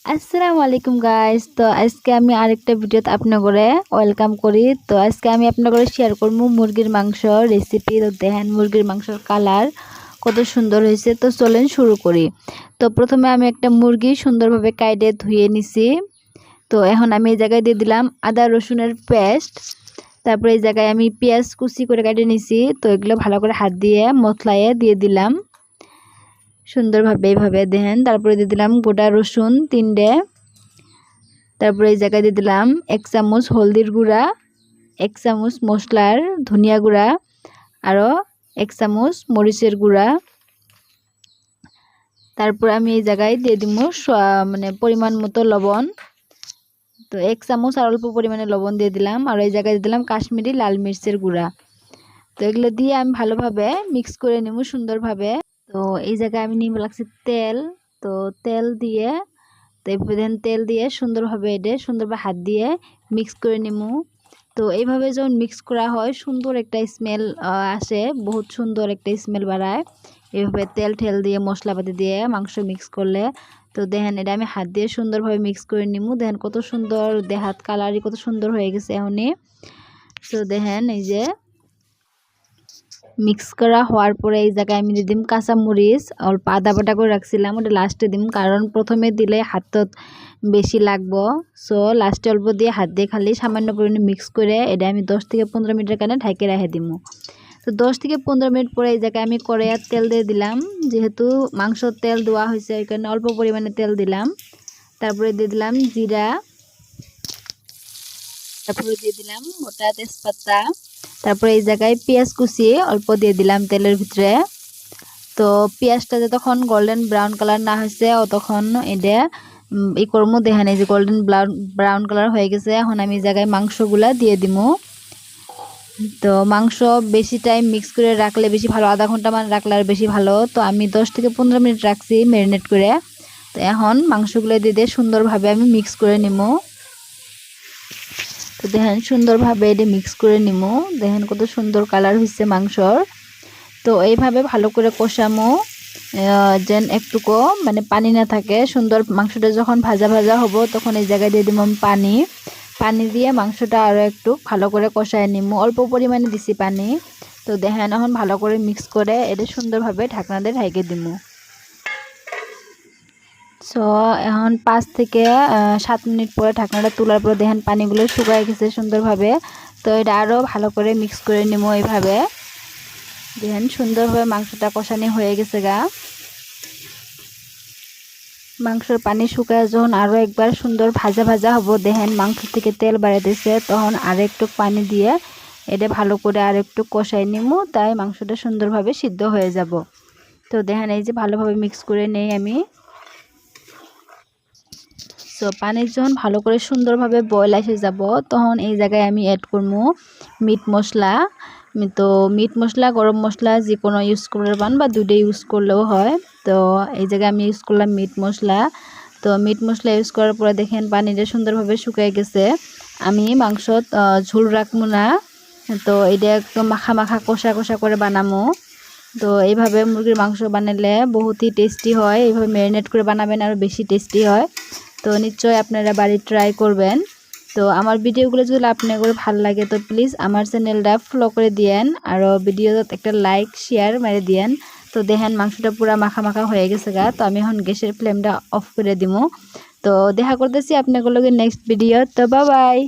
আসসালামু আলাইকুম গাইস। তো আজকে আমি আরেকটা ভিডিওতে আপনাকে ওয়েলকাম করি। তো আজকে আমি আপনাকে শেয়ার করব মুরগির মাংস রেসিপি। তো দেখেন মুরগির মাংসের কালার কত সুন্দর হয়েছে। তো চলেন শুরু করি। তো প্রথমে আমি একটা মুরগি সুন্দরভাবে কাইটে ধুয়ে নিছি। তো এখন আমি এই জায়গায় দিয়ে দিলাম আদা রসুনের পেস্ট। তারপরে এই জায়গায় আমি পেঁয়াজ কুচি করে কেটে নিছি। তো এগুলো ভালো করে হাত দিয়ে মশলায় দিয়ে দিলাম সুন্দরভাবে এইভাবে দেখেন। তারপরে দিয়ে দিলাম গোটা রসুন 3টে। তারপরে এই জায়গায় দিয়ে দিলাম 1 চামচ হলদির গুঁড়া, 1 চামচ মশলার ধনিয়া গুঁড়া, আরও 1 চামচ মরিচের গুঁড়া। তারপর আমি এই জায়গায় দিয়ে দিব মানে পরিমাণ মতো লবণ। তো 1 চামচ আর অল্প পরিমাণে লবণ দিয়ে দিলাম। আর এই জায়গায় দিয়ে দিলাম কাশ্মীরি লাল মির্চের গুঁড়া। তো এগুলো দিয়ে আমি ভালোভাবে মিক্স করে নেব সুন্দরভাবে। তো এই জায়গায় আমি নিয়ে লাগছে তেল। তো তেল দিয়ে তেল দিয়ে সুন্দরভাবে সুন্দরভাবে হাত দিয়ে মিক্স করে নিব। তো এইভাবে যখন মিক্স করা হয় সুন্দর একটা স্মেল আসে, বহুত সুন্দর একটা স্মেল বাড়ায় এইভাবে তেল ঠেল দিয়ে মশলাপাতি দিয়ে মাংস মিক্স করলে। তো দেখেন এটা আমি হাত দিয়ে সুন্দরভাবে মিক্স করে নিব। দেখেন কত সুন্দর দেহাত কালারই কত সুন্দর হয়ে গেছে এখনই। তো দেখেন এই যে মিক্স করা হওয়ার পরে এই জায়গায় আমি দিয়ে দিম কাঁচামরিচ অল্প আদা বাটা করে রাখছিলাম, ওটা লাস্টে দিম কারণ প্রথমে দিলে হাতত বেশি লাগবো। সো লাস্টে অল্প দিয়ে হাত দিয়ে খালি সামান্য পরিমাণে মিক্স করে এটা আমি 10 থেকে 15 মিনিটের কারণে ঢাকে রেখে দিব। তো 10 থেকে 15 মিনিট পরে এই জায়গায় আমি কড়াইয়ের তেল দিয়ে দিলাম। যেহেতু মাংসর তেল দেওয়া হয়েছে ওই কারণে অল্প পরিমাণে তেল দিলাম। তারপরে দিয়ে দিলাম জিরা, তারপরে দিয়ে দিলাম গোটা তেজপাতা। তারপরে এই জায়গায় পেঁয়াজ কুচি অল্প দিয়ে দিলাম তেলের ভিতরে। তো পেঁয়াজটা যতক্ষণ গোল্ডেন ব্রাউন কালার না হয়েছে ততক্ষণ এটা ই করবো। দেখেন এই যে গোল্ডেন ব্রাউন কালার হয়ে গেছে। এখন আমি এই জায়গায় মাংসগুলা দিয়ে দিব। তো মাংস বেশি টাইম মিক্স করে রাখলে বেশি ভালো, আধা ঘন্টা মান রাখলে আর বেশি ভালো। তো আমি 10 থেকে 15 মিনিট রাখছি ম্যারিনেট করে। তো এখন মাংসগুলো দিয়ে সুন্দরভাবে আমি মিক্স করে নিব। তো দেখেন সুন্দরভাবে এটা মিক্স করে নিব। দেখেন কত সুন্দর কালার হয়েছে মাংসর। তো এইভাবে ভালো করে কষামো যেন একটুকু মানে পানি না থাকে। সুন্দর মাংসটা যখন ভাজা ভাজা হব তখন এই জায়গায় দিয়ে দিব পানি। পানি দিয়ে মাংসটা আরও একটু ভালো করে কষায় নিব, অল্প পরিমাণে দিছি পানি। তো দেখেন এখন ভালো করে মিক্স করে এটা সুন্দরভাবে ঢাকনা দিয়ে ঢেকে দিব। সো এখন 5 থেকে 7 মিনিট পরে ঢাকনাটা তোলার পরে দেখেন পানিগুলো শুকায় গেছে সুন্দরভাবে। তো এটা আরও ভালো করে মিক্স করে নিব। এইভাবে দেখেন সুন্দরভাবে মাংসটা কষানি হয়ে গেছে গা। মাংসের পানি শুকায় যখন আরও একবার সুন্দর ভাজা ভাজা হবো, দেখেন মাংস থেকে তেল বাড়াইতেছে, তখন আর একটু পানি দিয়ে এটা ভালো করে আর একটু কষাই নিমু, তাই মাংসটা সুন্দরভাবে সিদ্ধ হয়ে যাব। তো দেখেন এই যে ভালোভাবে মিক্স করে নেই আমি। সো পানি যখন ভালো করে সুন্দরভাবে বয়েল এসে যাব তখন এই জায়গায় আমি অ্যাড করবো মিট মশলা। তো মিট মশলা গরম মশলা যে কোনো ইউজ করলে পান বা দুটোই ইউজ করলেও হয়। তো এই জায়গায় আমি ইউজ করলাম মিট মশলা। তো মিট মশলা ইউজ করার পরে দেখেন পানিটা সুন্দরভাবে শুকিয়ে গেছে। আমি মাংস ঝোল রাখবো না, তো এটা একদম মাখা মাখা কষা কষা করে বানাবো। তো এইভাবে মুরগির মাংস বানালে বহুতই টেস্টি হয়। এইভাবে ম্যারিনেট করে বানাবেন আরও বেশি টেস্টি হয়। তো নিশ্চয়ই আপনারা বাড়ি ট্রাই করবেন। তো আমার ভিডিওগুলো যদি আপনাদের ভালো লাগে তো প্লিজ আমার চ্যানেলটা ফলো করে দিয়েন, আর ভিডিওতে একটা লাইক শেয়ার মেরে দিয়েন। তো দেখেন মাংসটা পুরো মাখা মাখা হয়ে গেছে গা। তো আমি এখন গ্যাসের ফ্লেমটা অফ করে দিব। তো দেখা করতেছি আপনাদের নেক্সট ভিডিও। তো বাই বাই।